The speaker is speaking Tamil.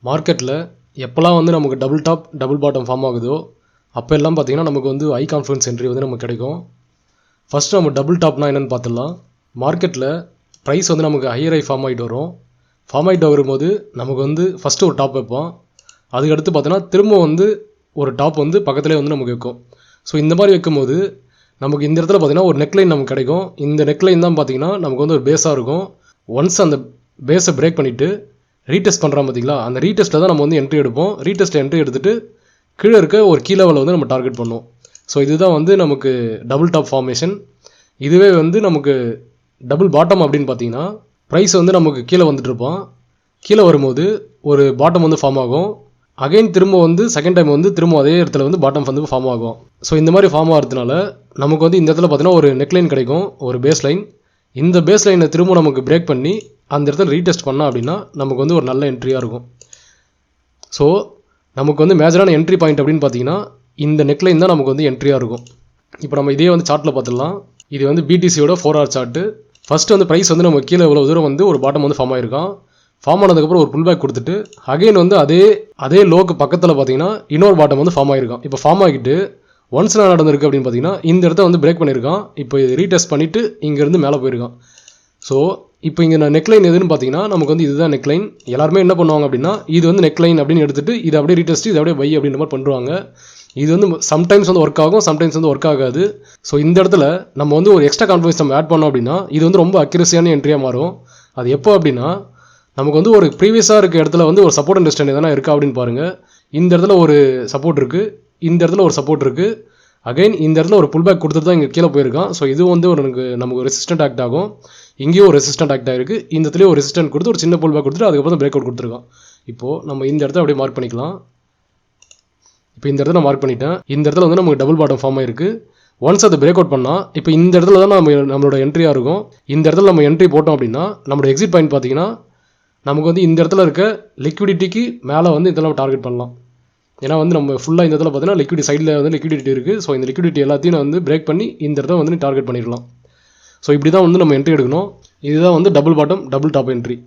மார்க்கெட்டில் எப்போல்லாம் வந்து நமக்கு double top double bottom form ஆகுதோ அப்போ எல்லாம் பார்த்திங்கன்னா நமக்கு வந்து ஹை கான்ஃபிடன்ஸ் என்ட்ரி வந்து நமக்கு கிடைக்கும். ஃபஸ்ட்டு நம்ம டபுள் டாப்னா என்னென்னு பார்த்துடலாம். மார்க்கெட்டில் ப்ரைஸ் வந்து நமக்கு ஹையர் ஹை ஃபார்ம் ஆகிட்டு வரும். ஃபார்ம் ஆகிட்டு வரும்போது நமக்கு வந்து ஃபஸ்ட்டு ஒரு டாப் வைப்போம். அதுக்கடுத்து பார்த்தோன்னா திரும்ப வந்து ஒரு டாப் வந்து பக்கத்துலேயே வந்து நமக்கு வைக்கும். ஸோ இந்த மாதிரி வைக்கும்போது நமக்கு இந்த இடத்துல பார்த்திங்கன்னா ஒரு நெக்லைன் நமக்கு கிடைக்கும். இந்த நெக்லைன் தான் பார்த்திங்கன்னா நமக்கு வந்து ஒரு பேஸாக இருக்கும். ஒன்ஸ் அந்த பேஸை பிரேக் பண்ணிவிட்டு ரீடெஸ்ட் பண்ணுறோம் பார்த்திங்களா, அந்த ரீடெஸ்ட்டில் தான் நம்ம வந்து என்ட்ரி எடுப்போம். ரீடெஸ்ட்டில் என்ட்ரி எடுத்துகிட்டு கீழே இருக்க ஒரு கீ லெவலில் வந்து நம்ம டார்கெட் பண்ணுவோம். ஸோ இதுதான் வந்து நமக்கு டபுள் டாப் ஃபார்மேஷன். இதுவே வந்து நமக்கு டபுள் பாட்டம் அப்படின்னு பார்த்தீங்கன்னா ப்ரைஸ் வந்து நமக்கு கீழே வந்துட்டுருப்போம். கீழே வரும்போது ஒரு பாட்டம் வந்து ஃபார்ம் ஆகும். அகைன் திரும்ப வந்து செகண்ட் டைம் வந்து திரும்ப அதே இடத்துல வந்து பாட்டம் வந்து ஃபார்ம் ஆகும். ஸோ இந்த மாதிரி ஃபார்ம் ஆகிறதுனால நமக்கு வந்து இந்த இடத்துல பார்த்தீங்கன்னா ஒரு நெக்லைன் கிடைக்கும், ஒரு பேஸ் லைன். இந்த பேஸ் லைனை திரும்ப நமக்கு பிரேக் பண்ணி அந்த இடத்துல ரீடெஸ்ட் பண்ணோம் அப்படின்னா நமக்கு வந்து ஒரு நல்ல என்ட்ரியாக இருக்கும். ஸோ நமக்கு வந்து மேஜரான என்ட்ரி பாயிண்ட் அப்படின்னு பார்த்தீங்கன்னா இந்த நெக்லைன் தான் நமக்கு வந்து என்ட்ரியாக இருக்கும். இப்போ நம்ம இதே வந்து சார்ட்டில் பார்த்துடலாம். இது வந்து பிடிசியோட 4 hour சார்ட்டு. ஃபஸ்ட்டு வந்து ப்ரைஸ் வந்து நம்ம கீழே இவ்வளோ தூரம் வந்து ஒரு பாட்டம் வந்து ஃபார்ம் ஆகிருக்கான். ஃபார்ம் ஆனதுக்கப்புறம் ஒரு புல் பேக் கொடுத்துட்டு அகைன் வந்து அதே லோக்கு பக்கத்தில் பார்த்தீங்கன்னா இன்னொரு பாட்டம் வந்து ஃபார்ம் ஆகிருக்கான். இப்போ ஃபார்ம் ஆகிட்டு ஒன்ஸ் என்ன நடந்திருக்கு அப்படின்னு பார்த்தீங்கன்னா இந்த இடத்த வந்து பிரேக் பண்ணியிருக்கான். இப்போ இது ரீடெஸ்ட் பண்ணிவிட்டு இங்கேருந்து மேலே போயிருக்கான். ஸோ இப்போ இங்கே நான் நெக்லைன் எதுன்னு பார்த்தீங்கன்னா நமக்கு வந்து இதுதான் நெக்லைன். எல்லாருமே என்ன பண்ணுவாங்க அப்படின்னா இது வந்து நெக்லைன் அப்படின்னு எடுத்துகிட்டு இது அப்படியே ரீடெஸ்ட் இது அப்படியே பை அப்படின்ற மாதிரி பண்ணுவாங்க. இது வந்து சம்டைம்ஸ் வந்து ஒர்க் ஆகும், சம்டைம்ஸ் வந்து ஒர்க் ஆகாது. ஸோ இந்த இடத்துல நம்ம வந்து ஒரு எக்ஸ்ட்ரா கான்ஃபிடன்ஸ் நம்ம ஆட் பண்ணோம் அப்படின்னா இது வந்து ரொம்ப அக்யூரஸியான என்ட்ரியாக மாறும். அது எப்போ அப்படின்னா நமக்கு வந்து ஒரு ப்ரீவியஸாக இருக்க இடத்துல வந்து ஒரு சப்போர்ட் அண்ட் ரெசிஸ்டன்ஸ் எதனா இருக்கா அப்படின்னு பாருங்கள். இந்த இடத்துல ஒரு சப்போர்ட் இருக்குது, இந்த இடத்துல ஒரு சப்போர்ட் இருக்குது. அகைன் இந்த இடத்துல ஒரு புல் பேக் கொடுத்துட்டு தான் இங்கே கீழே போயிருக்கான். ஸோ இது வந்து நமக்கு ரெசிஸ்டன்ட் ஆக்ட் ஆகும். இங்கேயும் ஒரு ரெசிஸ்டன்ட் ஆக்ட் ஆகிருக்கு. இந்த இடத்துலையும் ஒரு ரெசிஸ்டன்ட் கொடுத்து ஒரு சின்ன புல் பேக் கொடுத்துட்டு அதுக்கப்புறம் தான் பிரேக் அவுட் கொடுத்துருக்கான். இப்போது நம்ம இந்த இடத்த அப்படியே மார்க் பண்ணிக்கலாம். இப்போ இந்த இடத்துல நான் மார்க் பண்ணிட்டேன். இந்த இடத்துல வந்து நமக்கு டபுள் பாட்டம் ஃபார்ம் ஆயிருக்கு. ஒன்ஸ் அதை பிரேக் அவுட் பண்ணால் இப்போ இந்த இடத்துல தான் நம்மளோட என்ட்ரியாக இருக்கும். இந்த இடத்துல நம்ம என்ட்ரி போட்டோம் அப்படின்னா நம்மளோட எக்ஸிட் பாயிண்ட் பார்த்தீங்கன்னா நமக்கு வந்து இந்த இடத்துல இருக்க லிக்விடிட்டிக்கு மேலே வந்து இதெல்லாம் டார்கெட் பண்ணலாம். ஏன்னா வந்து நம்ம ஃபுல்லாக இந்த இடத்துல பார்த்தீங்கன்னா லிக்விடி சைடில் வந்து லிக்விடிட்டி இருக்குது. ஸோ இந்த லிக்விடிட்டி எல்லாத்தையும் நான் வந்து பிரேக் பண்ணி இந்த இடத்துல வந்து டார்கெட் பண்ணிடலாம். ஸோ இப்படி தான் வந்து நம்ம என்ட்ரி எடுக்கணும். இதுதான் வந்து double bottom double top entry.